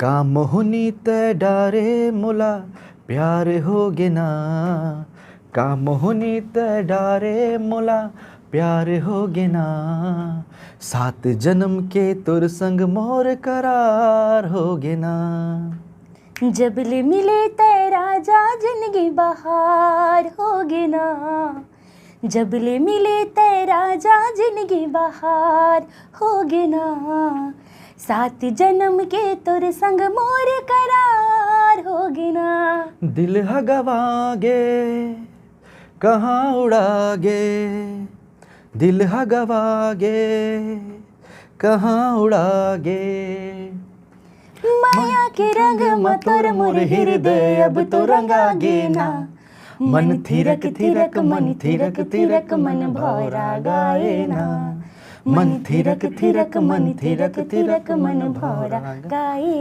काम होनी ते डारे मोला प्यार होगे ना, काम होनी ते डारे मोला प्यार होगे ना, 7 जन्म के तुर संग मोर करार होगे ना। जबले मिले तेरा जा जिंदगी बहार होगे ना, जबले मिले तेरा जा जिंदगी बहार होगे ना, 7 जन्म के तुर संग मोर करार होगे ना। दिल हगवागे कहाँ उड़ागे, दिल हगवागे कहाँ उड़ागे, माया के रंग मतोर मोर हृदय अब तो रंगागे ना, मन थिरक थिरक मन थिरक थिरक मन भौरा गाए ना, मन थिरक थिरक मन थिरक थिरक मन भौरा गाए।